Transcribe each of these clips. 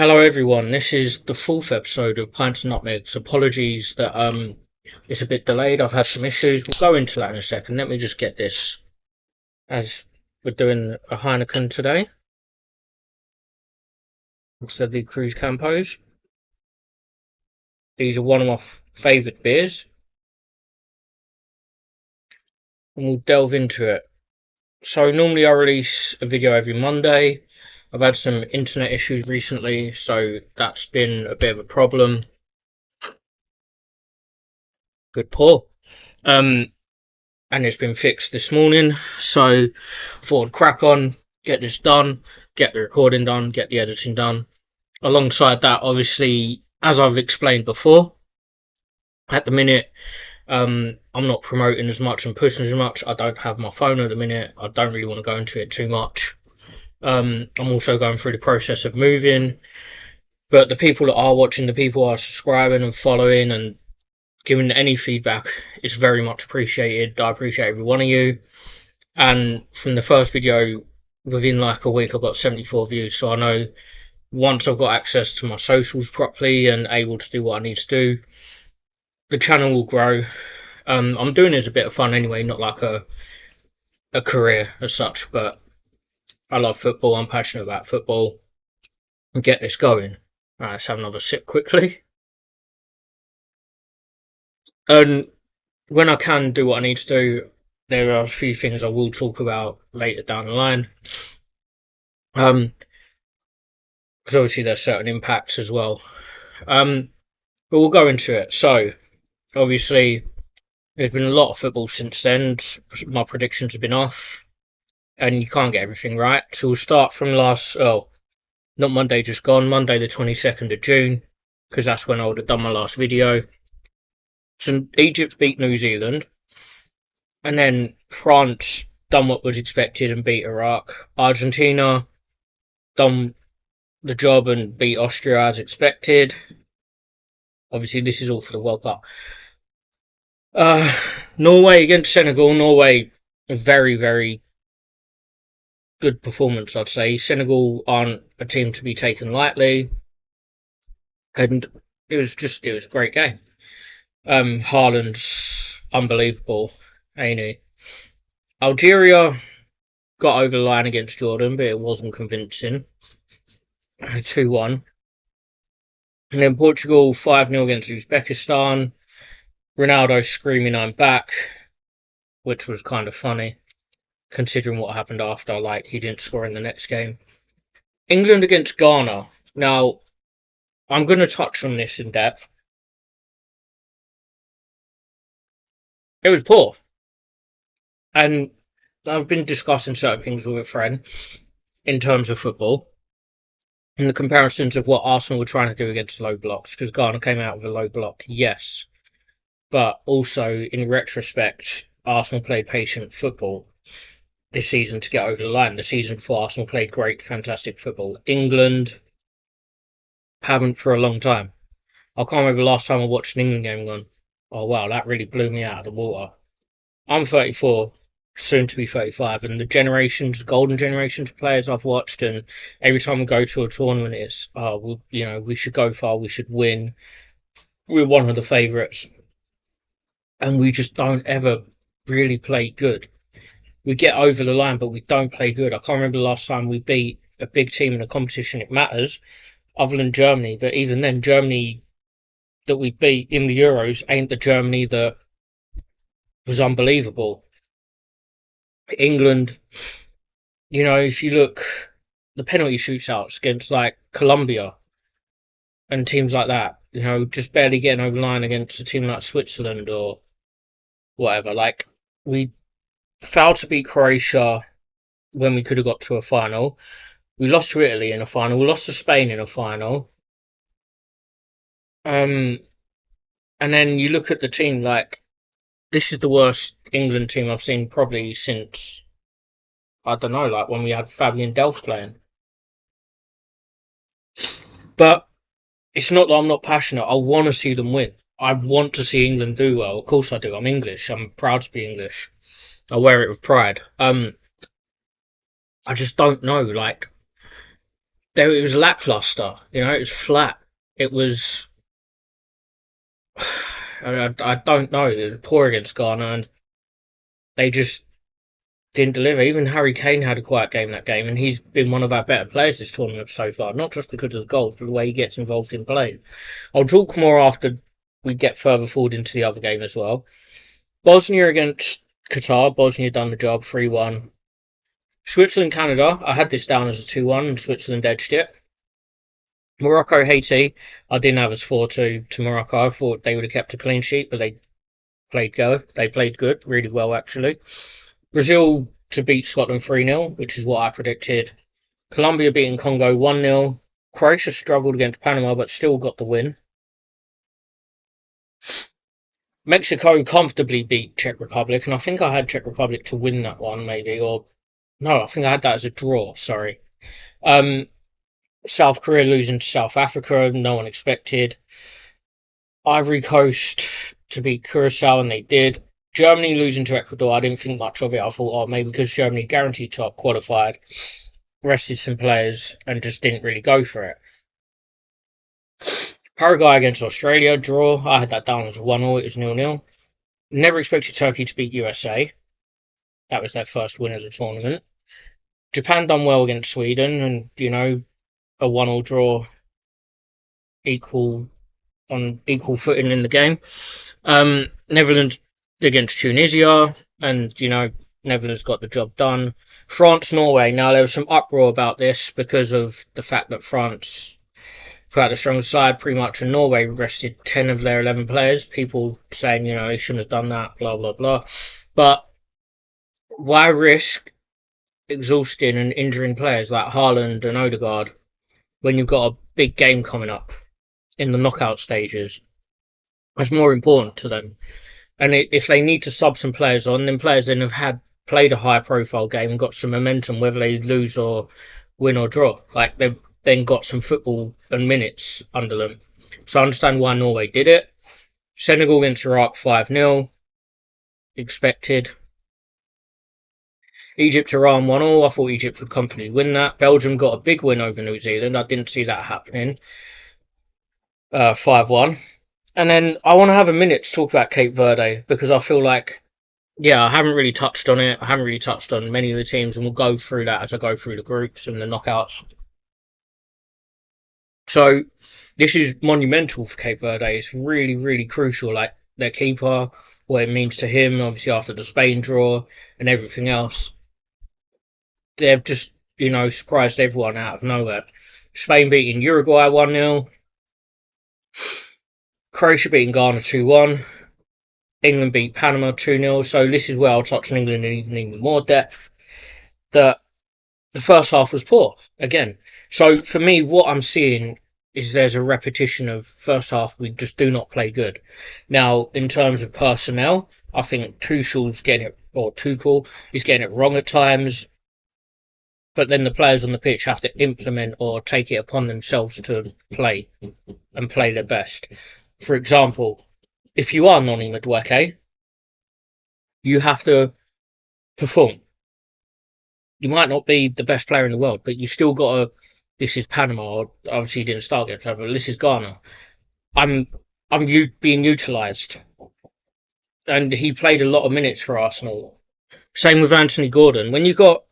Hello everyone, this is the fourth episode of Pints and Nutmegs. Apologies that it's a bit delayed. I've had some issues. We'll go into that in a second. Let me just get this, as we're doing a Heineken today instead of the Cruise Campos. These are one of my favourite beers, and we'll delve into it. So normally I release a video every Monday. I've had some internet issues recently, so that's been a bit of a problem. Good pour. And it's been fixed this morning, so thought I'd crack on, get this done, get the recording done, get the editing done. Alongside that, obviously, as I've explained before, at the minute, I'm not promoting as much and pushing as much. I don't have my phone at the minute. I don't really want to go into it too much. I'm also going through the process of moving, but the people that are watching, the people who are subscribing and following and giving any feedback is very much appreciated. I appreciate every one of you. And from the first video, within like a week, I've got 74 views. So I know once I've got access to my socials properly and able to do what I need to do, the channel will grow. I'm doing it as a bit of fun anyway, not like a career as such, but I love football. I'm passionate about football. And get this going. Alright, let's have another sip quickly. And when I can do what I need to do, there are a few things I will talk about later down the line. Because obviously there's certain impacts as well. But we'll go into it. So, obviously, there's been a lot of football since then. My predictions have been off, and you can't get everything right. So we'll start from not Monday just gone, Monday the 22nd of June, because that's when I would have done my last video. So Egypt beat New Zealand, and then France done what was expected and beat Iraq. Argentina done the job and beat Austria as expected. Obviously, this is all for the World Cup. Norway against Senegal. Norway, a very, very good performance, I'd say. Senegal aren't a team to be taken lightly, and it was a great game. Haaland's unbelievable, ain't he? Algeria got over the line against Jordan, but it wasn't convincing. 2-1. And then Portugal 5-0 against Uzbekistan. Ronaldo screaming, "I'm back," which was kind of funny, considering what happened after. Like, he didn't score in the next game. England against Ghana. Now, I'm going to touch on this in depth. It was poor. And I've been discussing certain things with a friend in terms of football, and the comparisons of what Arsenal were trying to do against low blocks, because Ghana came out with a low block, yes. But also, in retrospect, Arsenal played patient football this season to get over the line. The season before, Arsenal played great, fantastic football. England haven't for a long time. I can't remember the last time I watched an England game and gone, "Oh wow, that really blew me out of the water." I'm 34, soon to be 35, and the golden generations of players I've watched, and every time we go to a tournament, it's, we should go far, we should win. We're one of the favourites, and we just don't ever really play good. We get over the line, but we don't play good. I can't remember the last time we beat a big team in a competition. It matters, other than Germany, but even then, Germany that we beat in the Euros ain't the Germany that was unbelievable. England, if you look, the penalty shootouts against like Colombia and teams like that, just barely getting over the line against a team like Switzerland or whatever. Like, we failed to beat Croatia when we could have got to a final. We lost to Italy in a final. We lost to Spain in a final. And then you look at the team, like, this is the worst England team I've seen probably since, I don't know, like when we had Fabian Delph playing. But it's not that I'm not passionate. I want to see them win. I want to see England do well. Of course I do. I'm English. I'm proud to be English. I wear it with pride. I just don't know. Like, it was lackluster. It was flat. It was. I don't know. It was poor against Ghana, and they just didn't deliver. Even Harry Kane had a quiet game that game, and he's been one of our better players this tournament so far. Not just because of the goals, but the way he gets involved in play. I'll talk more after we get further forward into the other game as well. Bosnia against Qatar. Bosnia done the job, 3-1. Switzerland, Canada. I had this down as a 2-1, and Switzerland edged it. Morocco, Haiti. I didn't have as 4-2 to Morocco. I thought they would have kept a clean sheet, but they played good, really well actually. Brazil to beat Scotland 3-0, which is what I predicted. Colombia beating Congo 1-0. Croatia struggled against Panama, but still got the win. Mexico comfortably beat Czech Republic, and I think I had Czech Republic to win that one, maybe, or no, I think I had that as a draw. Sorry. South Korea losing to South Africa, no one expected. Ivory Coast to beat Curacao, and they did. Germany losing to Ecuador, I didn't think much of it. I thought, oh, maybe because Germany guaranteed top qualified, rested some players, and just didn't really go for it. Paraguay against Australia, draw. I had that down as 1-0. It was 0-0. Never expected Turkey to beat USA. That was their first win of the tournament. Japan done well against Sweden, and, a 1-1 draw, equal footing in the game. Netherlands against Tunisia, and Netherlands got the job done. France, Norway. Now there was some uproar about this because of the fact that France put out the strongest side pretty much, and Norway rested 10 of their 11 players. People saying they shouldn't have done that, blah blah blah. But why risk exhausting and injuring players like Haaland and Odegaard when you've got a big game coming up in the knockout stages? That's more important to them. And if they need to sub some players on, then players then have played a high profile game and got some momentum, whether they lose or win or draw. Like, they've then got some football and minutes under them. So I understand why Norway did it. Senegal against Iraq 5-0. Expected. Egypt, Iran 1-0. I thought Egypt would comfortably win that. Belgium got a big win over New Zealand. I didn't see that happening. 5-1. And then I want to have a minute to talk about Cape Verde, because I feel like, I haven't really touched on it. I haven't really touched on many of the teams, and we'll go through that as I go through the groups and the knockouts. So this is monumental for Cape Verde. It's really, really crucial. Like, their keeper, what it means to him, obviously after the Spain draw and everything else. They've just, surprised everyone out of nowhere. Spain beating Uruguay 1-0. Croatia beating Ghana 2-1. England beat Panama 2-0. So this is where I'll touch on England in even more depth. That the first half was poor, again. So for me, what I'm seeing is there's a repetition of first half we just do not play good. Now, in terms of personnel, I think Tuchel is getting it wrong at times. But then the players on the pitch have to implement or take it upon themselves to play and play their best. For example, if you are Noni Madueke, you have to perform. You might not be the best player in the world, but you still got to. This is Panama, or obviously he didn't start against them, but this is Ghana. I'm being utilised, and he played a lot of minutes for Arsenal. Same with Anthony Gordon. When you got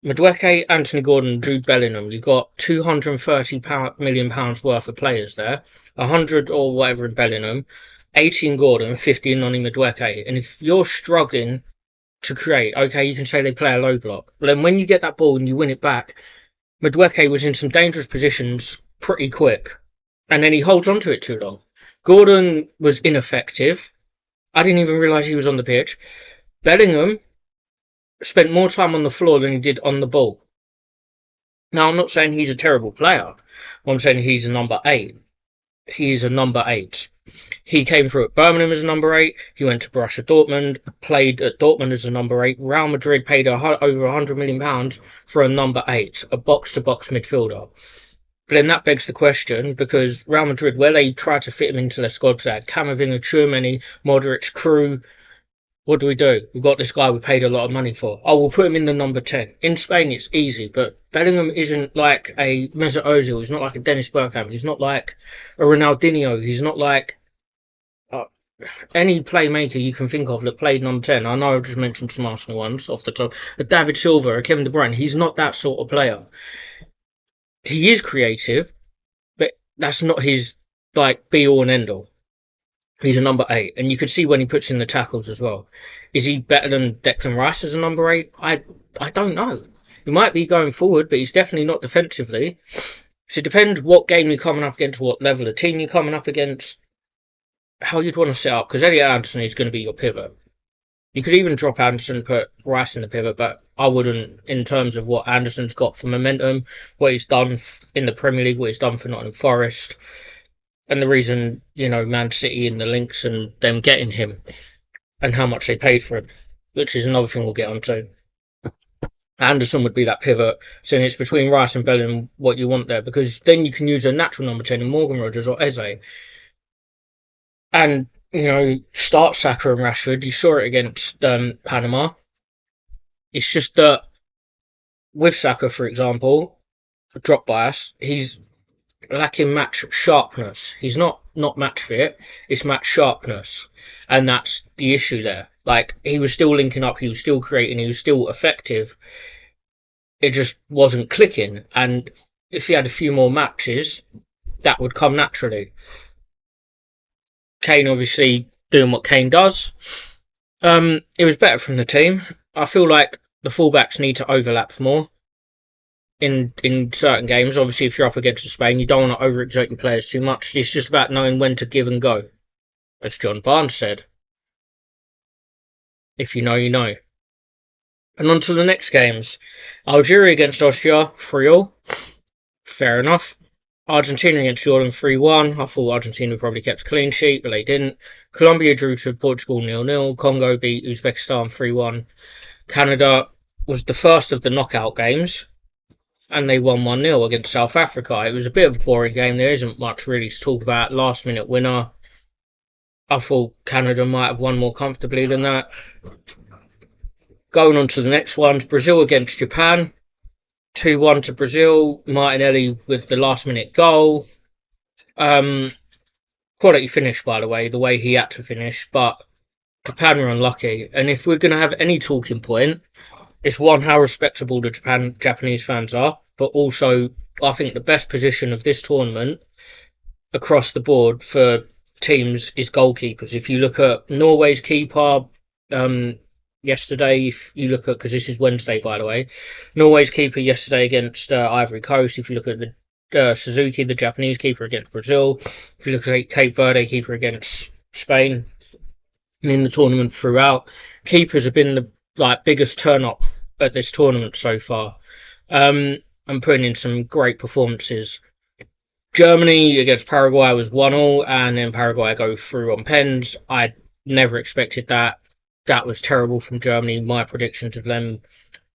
Madueke, Anthony Gordon, Jude Bellingham, you've got £230 million worth of players there. 100 or whatever in Bellingham, 80 in Gordon, 50 in Noni Madueke. And if you're struggling to create, okay, you can say they play a low block. But then when you get that ball and you win it back, Madueke was in some dangerous positions pretty quick. And then he holds on to it too long. Gordon was ineffective. I didn't even realise he was on the pitch. Bellingham spent more time on the floor than he did on the ball. Now, I'm not saying he's a terrible player. I'm saying he's a number 8. He's a number 8. He came through at Birmingham as a number 8. He went to Borussia Dortmund, played at Dortmund as a number 8. Real Madrid paid over £100 million for a number 8, a box-to-box midfielder. But then that begs the question, because Real Madrid, where they tried to fit him into their squad, they had Camavinga, Tchouaméni, Modric, Kroos, What do we do? We've got this guy we paid a lot of money for. Oh, we'll put him in the number 10. In Spain, it's easy, but Bellingham isn't like a Mesut Ozil. He's not like a Dennis Bergkamp. He's not like a Ronaldinho. He's not like uh, any playmaker you can think of that played number 10. I know I just mentioned some Arsenal ones off the top. A David Silva, a Kevin De Bruyne. He's not that sort of player. He is creative, but that's not his like be all and end all. He's a number 8, and you could see when he puts in the tackles as well. Is he better than Declan Rice as a number 8? I don't know. He might be going forward, but he's definitely not defensively. So it depends what game you're coming up against, what level of team you're coming up against, how you'd want to set up. Because Elliot Anderson is going to be your pivot. You could even drop Anderson and put Rice in the pivot, but I wouldn't in terms of what Anderson's got for momentum, what he's done in the Premier League, what he's done for Nottingham Forest, and the reason, Man City and the links and them getting him and how much they paid for him, which is another thing we'll get onto. Anderson would be that pivot, so it's between Rice and Bellingham what you want there, because then you can use a natural number 10 in Morgan Rogers or Eze. And start Saka and Rashford. You saw it against Panama. It's just that with Saka, for example, drop bias, he's lacking match sharpness. He's not match fit, it's match sharpness. And that's the issue there. Like, he was still linking up, he was still creating, he was still effective. It just wasn't clicking. And if he had a few more matches, that would come naturally. Kane obviously doing what Kane does. It was better from the team. I feel like the fullbacks need to overlap more in certain games. Obviously, if you're up against Spain, you don't want to overexert your players too much. It's just about knowing when to give and go, as John Barnes said. If you know, you know. And on to the next games. Algeria against Austria, 3-0. Fair enough. Argentina against Jordan, 3-1. I thought Argentina probably kept a clean sheet, but they didn't. Colombia drew to Portugal 0-0. Congo beat Uzbekistan 3-1. Canada was the first of the knockout games, and they won 1-0 against South Africa. It was a bit of a boring game. There isn't much really to talk about. Last minute winner. I thought Canada might have won more comfortably than that. Going on to the next ones. Brazil against Japan. 2-1 to Brazil. Martinelli with the last minute goal. Quality finish, by the way he had to finish, but Japan were unlucky. And if we're going to have any talking point, it's one, how respectable the Japanese fans are, but also I think the best position of this tournament across the board for teams is goalkeepers. If you look at Norway's keeper, yesterday, if you look at, because this is Wednesday, by the way, Norway's keeper yesterday against Ivory Coast. If you look at the Suzuki, the Japanese keeper against Brazil. If you look at Cape Verde keeper against Spain, and in the tournament throughout, keepers have been the biggest turn up at this tournament so far, and putting in some great performances. Germany against Paraguay was 1-1, and then Paraguay go through on pens. I never expected that. That was terrible from Germany. My predictions of them,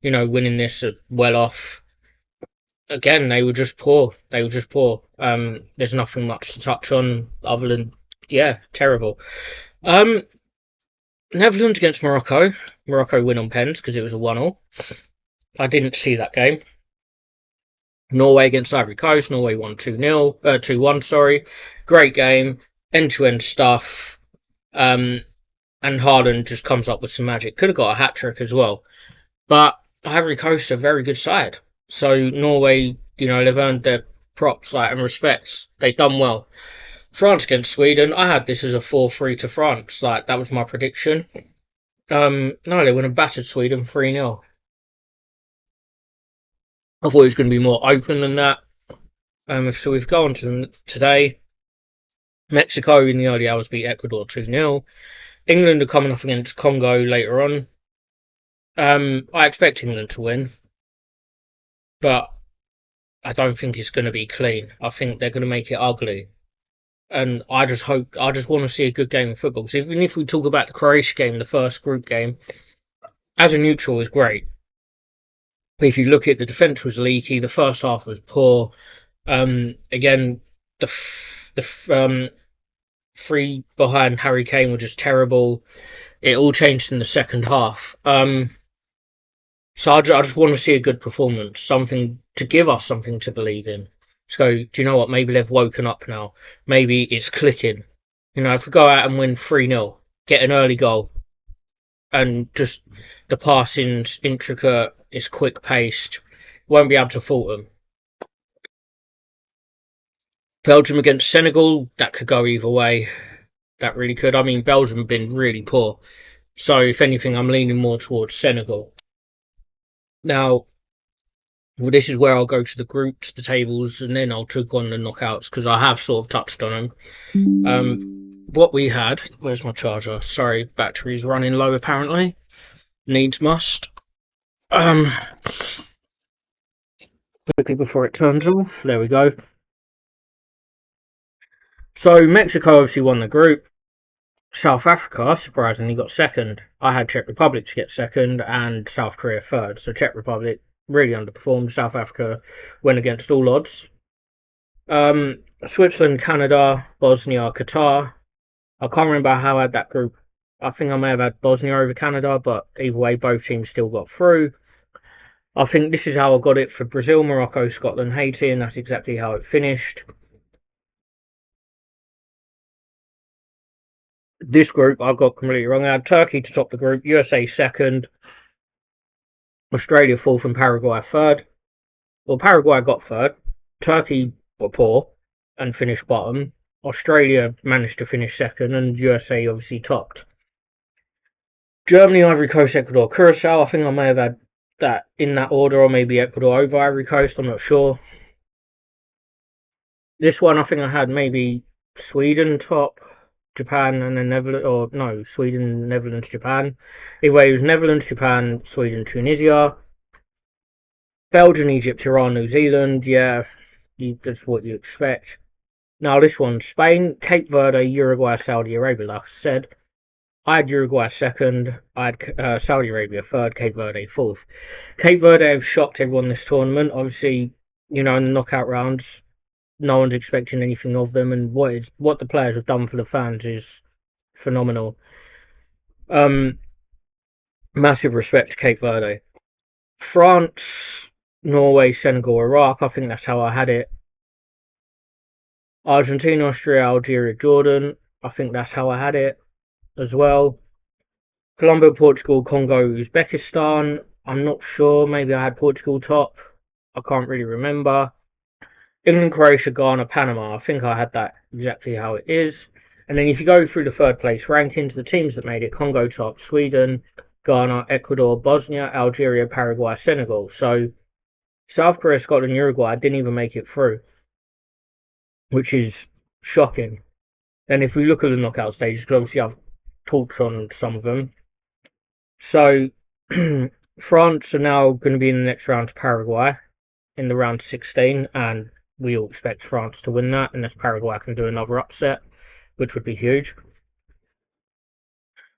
winning this are well off. Again, they were just poor. There's nothing much to touch on other than, terrible. Netherlands against Morocco. Morocco win on pens because it was a 1-1. I didn't see that game. Norway against Ivory Coast. Norway won 2-1, sorry. Great game. End-to-end stuff. And Harden just comes up with some magic. Could have got a hat-trick as well. But Ivory Coast are a very good side. So Norway, they've earned their props and respects. They've done well. France against Sweden. I had this as a 4-3 to France. That was my prediction. No, they went and battered Sweden 3-0. I thought it was going to be more open than that. So we've gone to today. Mexico in the early hours beat Ecuador 2-0. England are coming up against Congo later on. I expect England to win, but I don't think it's going to be clean. I think they're going to make it ugly. And I just want to see a good game of football. So even if we talk about the Croatia game, the first group game, as a neutral is great. But if you look at the defence was leaky, the first half was poor. Again, the three behind Harry Kane were just terrible. it all changed in the second half. So I just want to see a good performance, something to give us something to believe in. So do you know what? Maybe they've woken up now. Maybe it's clicking. You know, if we go out and win 3-0, get an early goal, and just the passing's intricate, it's quick paced, won't be able to fault them. Belgium against Senegal, that could go either way. That really could. I mean, Belgium have been really poor. So if anything, I'm leaning more towards Senegal. Now, well, this is where I'll go to the groups, the tables, and then I'll talk on the knockouts because I have sort of touched on them. What we had, where's my charger? Sorry, battery's running low apparently. Needs must. Quickly before it turns off. There we go. So Mexico obviously won the group. South Africa surprisingly got second. I had Czech Republic to get second and South Korea third. So Czech Republic really underperformed. South Africa went against all odds. Switzerland, Canada, Bosnia, Qatar. I can't remember how I had that group. I think I may have had Bosnia over Canada, but either way, both teams still got through. I think this is how I got it for Brazil, Morocco, Scotland, Haiti, and that's exactly how it finished. This group I got completely wrong. I had Turkey to top the group, USA second, Australia fourth, and Paraguay third. Well, Paraguay got third. Turkey were poor and finished bottom. Australia managed to finish second, and USA obviously topped. Germany, Ivory Coast, Ecuador, Curacao. I think I may have had that in that order, or maybe Ecuador over Ivory Coast. I'm not sure. This one, I think I had maybe Sweden top, Japan, and then Netherlands. Or no, Sweden, Netherlands, Japan. Either way, it was Netherlands, Japan, Sweden, Tunisia. Belgium, Egypt, Iran, New Zealand. Yeah, that's what you expect. Now this one, Spain, Cape Verde, Uruguay, Saudi Arabia. Like I said, I had Uruguay second, I had Saudi Arabia third, Cape Verde fourth. Cape Verde have shocked everyone this tournament. Obviously, you know, in the knockout rounds, no one's expecting anything of them, and what the players have done for the fans is phenomenal. Massive respect to Cape Verde. France, Norway, Senegal, Iraq. I think that's how I had it. Argentina, Austria, Algeria, Jordan. I think that's how I had it as well. Colombia, Portugal, Congo, Uzbekistan. I'm not sure. Maybe I had Portugal top. I can't really remember. England, Croatia, Ghana, Panama. I think I had that exactly how it is. And then if you go through the third place rankings, the teams that made it, Congo top, Sweden, Ghana, Ecuador, Bosnia, Algeria, Paraguay, Senegal. So South Korea, Scotland, Uruguay didn't even make it through, which is shocking. And if we look at the knockout stages, because obviously I've talked on some of them. So France are now going to be in the next round to Paraguay in the round 16, and we all expect France to win that unless Paraguay can do another upset, which would be huge.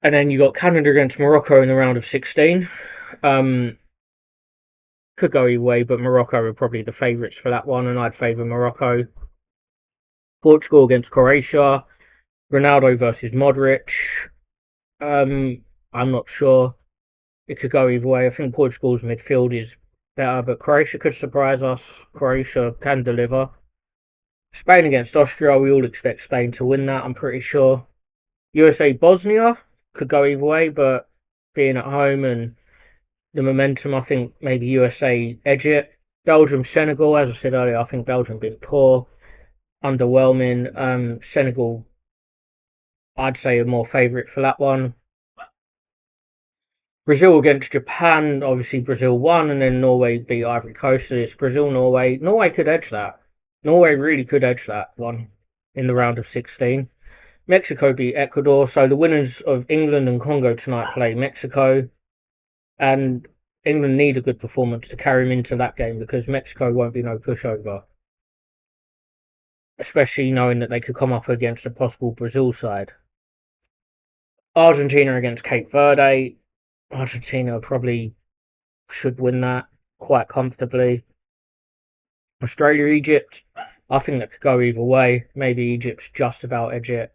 And then you got Canada against Morocco in the round of 16. Could go either way, but Morocco are probably the favourites for that one, and I'd favour Morocco. Portugal against Croatia. Ronaldo versus Modric. I'm not sure. It could go either way. I think Portugal's midfield is better, but Croatia could surprise us. Croatia can deliver. Spain against Austria. We all expect Spain to win that, I'm pretty sure. USA Bosnia could go either way, but being at home and the momentum, I think maybe USA edge it. Belgium Senegal, as I said earlier, I think Belgium been poor, underwhelming. Senegal, I'd say, are more favourite for that one. Brazil against Japan, obviously Brazil won, and then Norway beat Ivory Coast. So it's Brazil, Norway. Norway could edge that. Norway really could edge that one in the round of 16. Mexico beat Ecuador, so the winners of England and Congo tonight play Mexico, and England need a good performance to carry them into that game because Mexico won't be no pushover, especially knowing that they could come up against a possible Brazil side. Argentina against Cape Verde. Argentina probably should win that quite comfortably. Australia, Egypt. I think that could go either way. Maybe Egypt's just about edge it.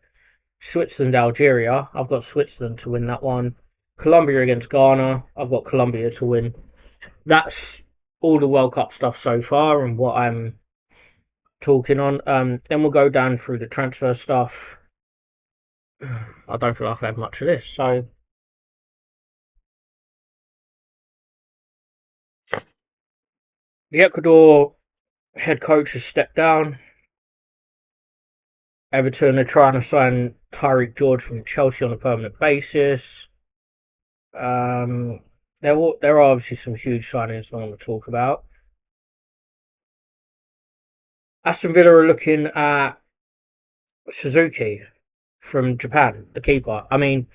Switzerland, Algeria. I've got Switzerland to win that one. Colombia against Ghana. I've got Colombia to win. That's all the World Cup stuff so far and what I'm talking on. Then we'll go down through the transfer stuff. I don't feel like I've had much of this. So the Ecuador head coach has stepped down. Everton are trying to sign Tyreek George from Chelsea on a permanent basis. Um, there are obviously some huge signings I want to talk about. Aston Villa are looking at Suzuki from Japan, the keeper. I mean,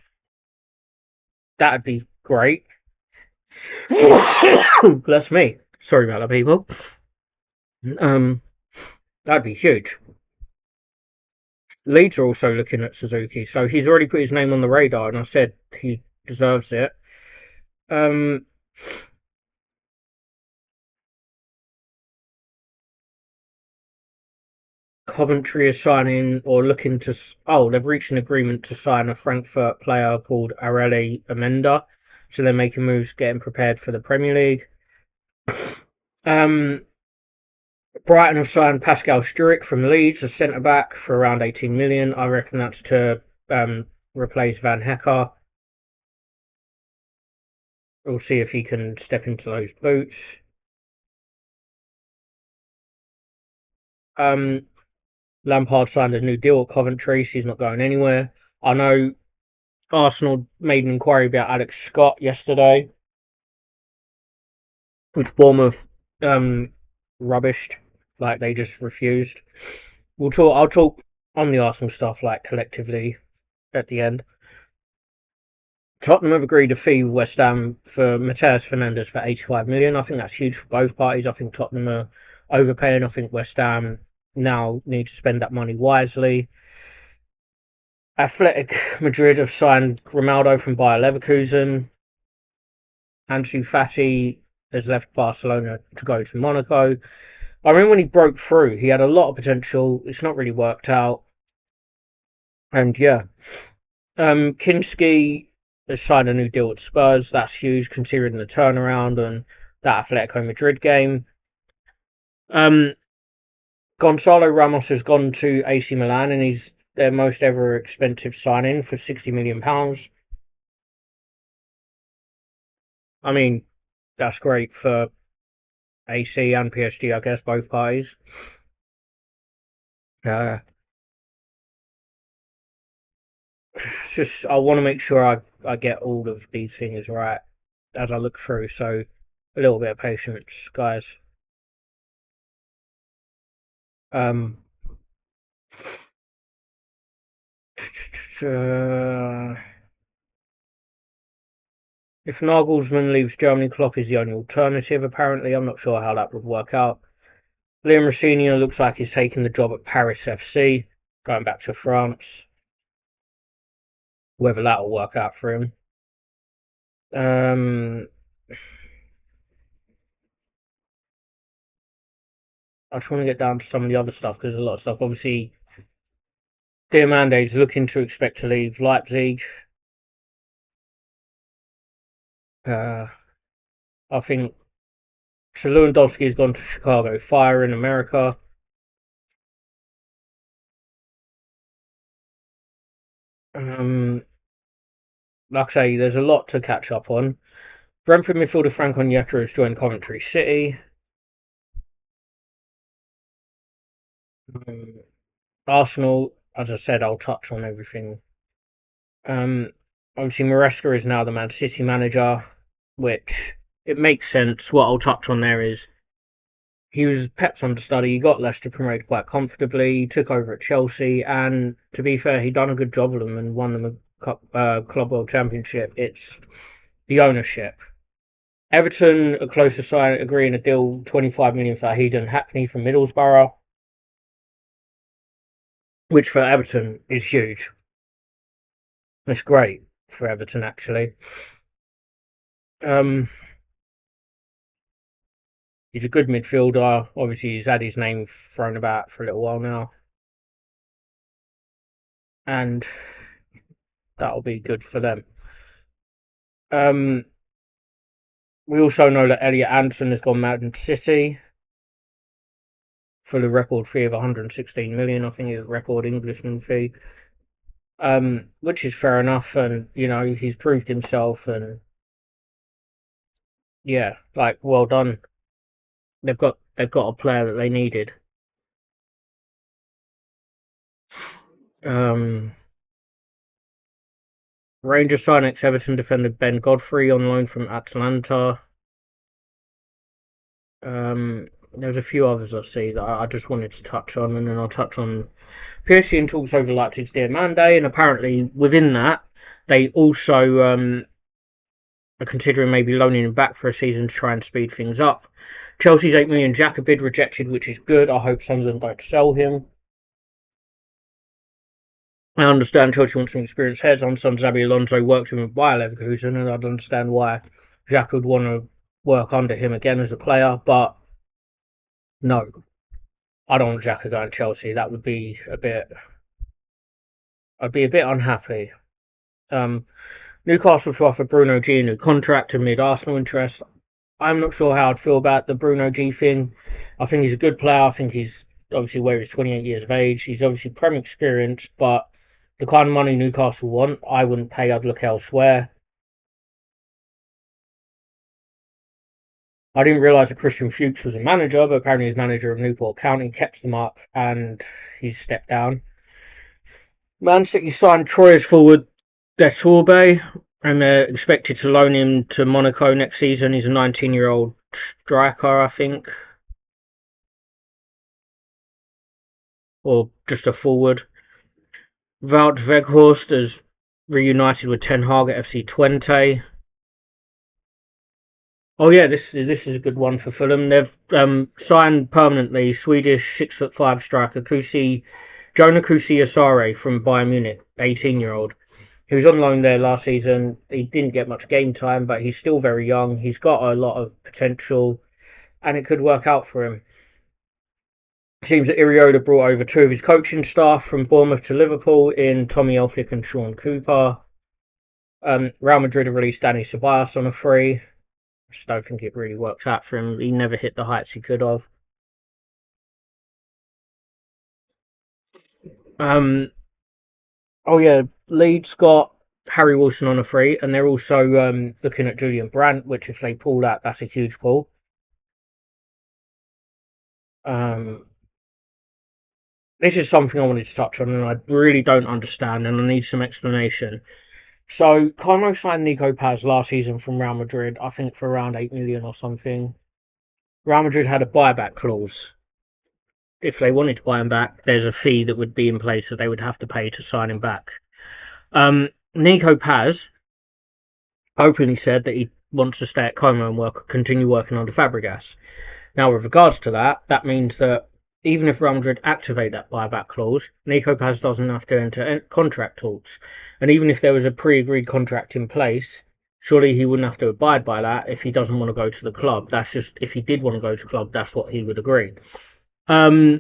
that'd be great. Bless me. Sorry about that, people. Um, that'd be huge. Leeds are also looking at Suzuki, so he's already put his name on the radar, and I said he deserves it. Um, Coventry is signing or looking to. Oh, they've reached an agreement to sign a Frankfurt player called Areli Amenda, so they're making moves, getting prepared for the Premier League. Um, Brighton have signed Pascal Sturrock from Leeds, a centre back, for around 18 million. I reckon that's to replace Van Hecker. We'll see if he can step into those boots. Um, Lampard signed a new deal at Coventry, so he's not going anywhere. I know Arsenal made an inquiry about Alex Scott yesterday, which Bournemouth rubbished. Like, they just refused. I'll talk on the Arsenal stuff, like, collectively at the end. Tottenham have agreed a fee with West Ham for Mateus Fernandes for 85 million. I think that's huge for both parties. I think Tottenham are overpaying. I think West Ham now need to spend that money wisely. Athletic Madrid have signed Grimaldo from Bayer Leverkusen. Ansu Fati has left Barcelona to go to Monaco. I remember when he broke through, he had a lot of potential. It's not really worked out. And yeah, Kinski has signed a new deal with Spurs. That's huge considering the turnaround and that Atletico Madrid game. Gonzalo Ramos has gone to AC Milan and he's their most ever expensive signing for £60 million. I mean, that's great for AC and PSG, I guess, both parties. Uh, it's just, I want to make sure I get all of these things right as I look through, so a little bit of patience, guys. Um, uh, if Nagelsmann leaves Germany, Klopp is the only alternative, apparently. I'm not sure how that would work out. Liam Rosenior looks like he's taking the job at Paris FC, going back to France. Whether that will work out for him. I just want to get down to some of the other stuff because there's a lot of stuff. Obviously, Diomande is looking to expect to leave Leipzig. Uh, I think so. Lewandowski has gone to Chicago Fire in America. Like I say, there's a lot to catch up on. Brentford midfielder Frank Onyeka has joined Coventry City. Um, Arsenal, as I said, I'll touch on everything. Obviously, Maresca is now the Man City manager, which it makes sense. What I'll touch on there is he was Pep's understudy. He got Leicester promoted quite comfortably. He took over at Chelsea, and to be fair, he done a good job of them and won them a Club World Championship. It's the ownership. Everton are close to agreeing a deal, 25 million for Hayden Hackney from Middlesbrough, which for Everton is huge. It's great for Everton, actually. Um, he's a good midfielder. Obviously, he's had his name thrown about for a little while now. and that'll be good for them. Um, we also know that Elliot Anderson has gone Man City for the record fee of 116 million. I think it's a record Englishman fee, which is fair enough. And he's proved himself, and yeah, like well done. They've got a player that they needed. Um, Rangers sign ex-Everton defender Ben Godfrey on loan from Atalanta. There's a few others I see that I just wanted to touch on, and then I'll touch on PSG in talks over Leipzig's Diamande, and apparently within that they also are considering maybe loaning him back for a season to try and speed things up. Chelsea's 8 million Xhaka bid rejected, which is good. I hope some of them don't sell him. I understand Chelsea wants some experienced heads. I understand Xabi Alonso worked with him at Bayer Leverkusen, and I'd understand why Xhaka would want to work under him again as a player, but no, I don't want Xhaka going to Chelsea. That would be a bit. I'd be a bit unhappy. Newcastle to offer Bruno G a new contract amid Arsenal interest. I'm not sure how I'd feel about the Bruno G thing. I think he's a good player. I think he's obviously where he's 28 years of age. He's obviously Premier experienced, but the kind of money Newcastle want, I wouldn't pay. I'd look elsewhere. I didn't realise that Christian Fuchs was a manager, but apparently he's manager of Newport County, kept them up, and he's stepped down. Man City signed Troyes forward Detorbe, and they're expected to loan him to Monaco next season. He's a 19-year-old striker, I think, or just a forward. Wout Weghorst has reunited with Ten Hag at FC Twente. Oh yeah, this is a good one for Fulham. They've signed permanently Swedish 6'5" striker Jonah Kusi from Bayern Munich, 18-year-old. He was on loan there last season. He didn't get much game time, but he's still very young. He's got a lot of potential, and it could work out for him. It seems that Iriola brought over two of his coaching staff from Bournemouth to Liverpool in Tommy Elphick and Sean Cooper. Real Madrid have released Dani Ceballos on a free. I just don't think it really worked out for him. He never hit the heights he could have. Leeds got Harry Wilson on a free, and they're also looking at Julian Brandt, which if they pull that, that's a huge pull. This is something I wanted to touch on, and I really don't understand, and I need some explanation. So, Como signed Nico Paz last season from Real Madrid, I think for around 8 million or something. Real Madrid had a buyback clause. If they wanted to buy him back, there's a fee that would be in place that they would have to pay to sign him back. Nico Paz openly said that he wants to stay at Como and continue working under Fabregas. Now, with regards to that, that means that even if Real Madrid activate that buyback clause, Nico Paz doesn't have to enter contract talks. And even if there was a pre-agreed contract in place, surely he wouldn't have to abide by that if he doesn't want to go to the club. That's just, if he did want to go to the club, that's what he would agree. So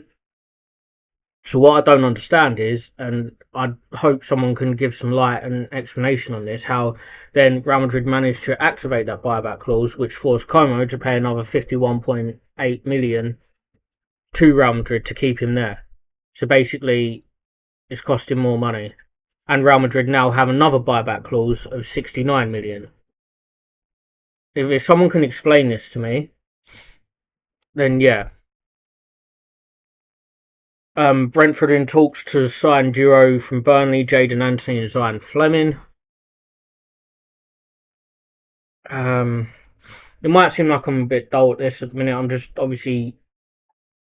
what I don't understand is, and I hope someone can give some light and explanation on this, how then Real Madrid managed to activate that buyback clause, which forced Como to pay another 51.8 million to Real Madrid to keep him there. So basically, it's costing more money. And Real Madrid now have another buyback clause of 69 million. If someone can explain this to me, then yeah. Brentford in talks to sign duo from Burnley, Jadon Anthony and Zion Fleming. It might seem like I'm a bit dull at this at the minute. I'm just obviously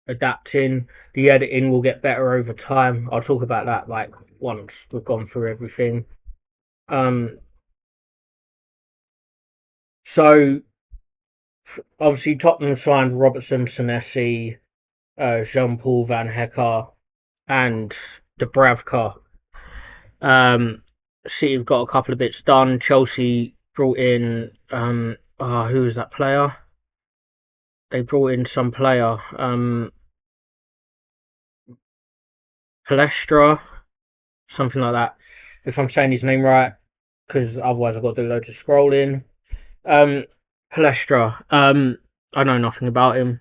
adapting. The editing will get better over time. I'll talk about that like once we've gone through everything. So obviously Tottenham signed Robertson, Senesi, Jean-Paul Van Hecker and Dubravka. City have got a couple of bits done. Chelsea brought in who was that player? They brought in some player, Palestra. something like that. If I'm saying his name right, because otherwise I've got to do loads of scrolling. Um, Palestra. I know nothing about him.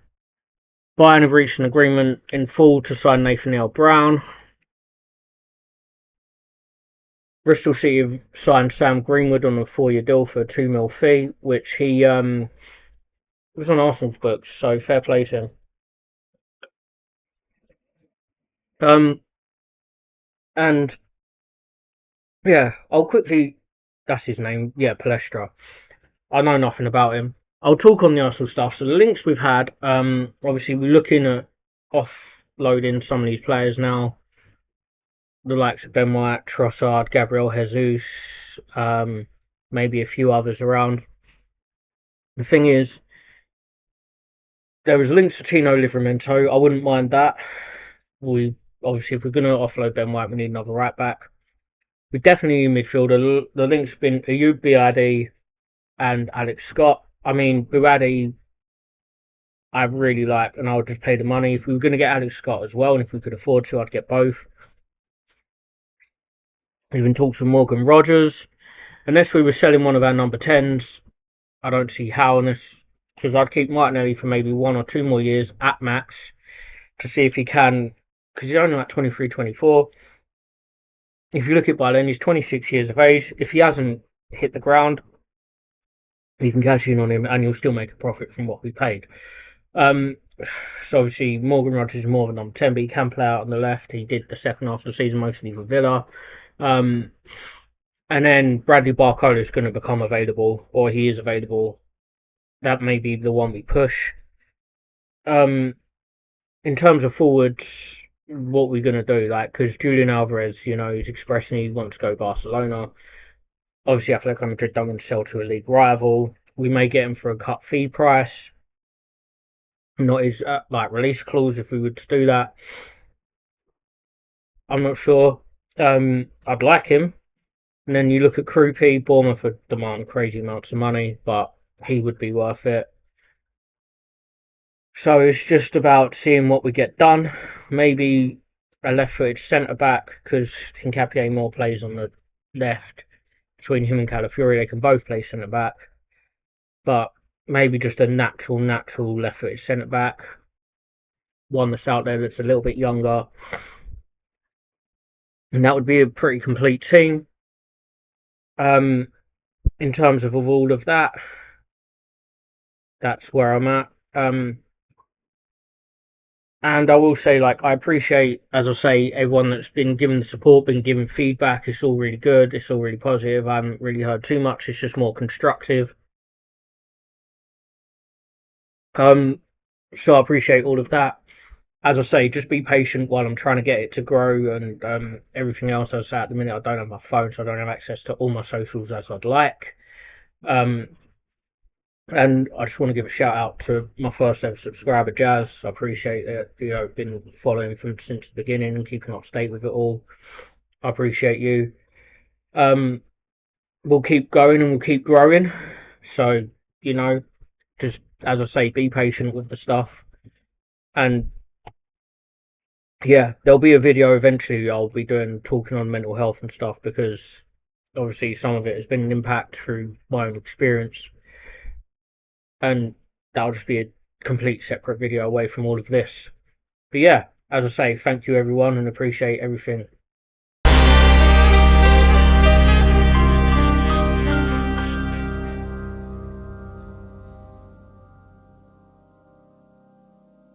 Bayern have reached an agreement in full to sign Nathaniel Brown. Bristol City have signed Sam Greenwood on a 4-year deal for a 2 mil fee, which he was on Arsenal's books, so fair play to him. And yeah, I'll quickly. That's his name. Yeah, Palestra. I know nothing about him. I'll talk on the Arsenal stuff. So the links we've had, obviously we're looking at offloading some of these players now. The likes of Ben White, Trossard, Gabriel Jesus, maybe a few others around. The thing is, there was links to Tino Livramento. I wouldn't mind that. We obviously, if we're going to offload Ben White, we need another right back. We definitely need midfielder. The links have been Ayub Biadi and Alex Scott. I mean, Biadi, I really like, and I would just pay the money. If we were going to get Alex Scott as well, and if we could afford to, I'd get both. There's been talks with Morgan Rogers. Unless we were selling one of our number 10s, I don't see how, unless, because I'd keep Martinelli for maybe 1 or 2 more years at max to see if he can, because he's only like 23, 24. If you look at by then, he's 26 years of age. If he hasn't hit the ground, you can cash in on him and you'll still make a profit from what we paid. So obviously Morgan Rogers is more of a number 10, but he can play out on the left. He did the second half of the season mostly for Villa. And then Bradley Barcola is going to become available, or he is available. That may be the one we push. In terms of forwards, what we're going to do, like, because Julian Alvarez, he's expressing he wants to go Barcelona. Obviously, Atletico Madrid don't want to sell to a league rival. We may get him for a cut fee price, not his release clause if we were to do that. I'm not sure. I'd like him. And then you look at Krupi, Bournemouth would demand crazy amounts of money, but he would be worth it. So it's just about seeing what we get done. Maybe a left-footed centre-back, because Hincapié more plays on the left. Between him and Calafiori, they can both play centre-back. But maybe just a natural left-footed centre-back. One that's out there that's a little bit younger. And that would be a pretty complete team. In terms of all of that, that's where I'm at. And I will say, I appreciate, as I say, everyone that's been given the support, been given feedback. It's all really good. It's all really positive. I haven't really heard too much. It's just more constructive. So I appreciate all of that. As I say, just be patient while I'm trying to get it to grow and everything else. As I say, at the minute, I don't have my phone, so I don't have access to all my socials as I'd like. And I just want to give a shout out to my first ever subscriber, Jazz. I appreciate that, been following from since the beginning and keeping up to date with it all. I appreciate you. We'll keep going and we'll keep growing. So, just as I say, be patient with the stuff. And yeah, there'll be a video eventually I'll be talking on mental health and stuff, because obviously some of it has been an impact through my own experience. And that'll just be a complete separate video away from all of this. But yeah, as I say, thank you everyone and appreciate everything.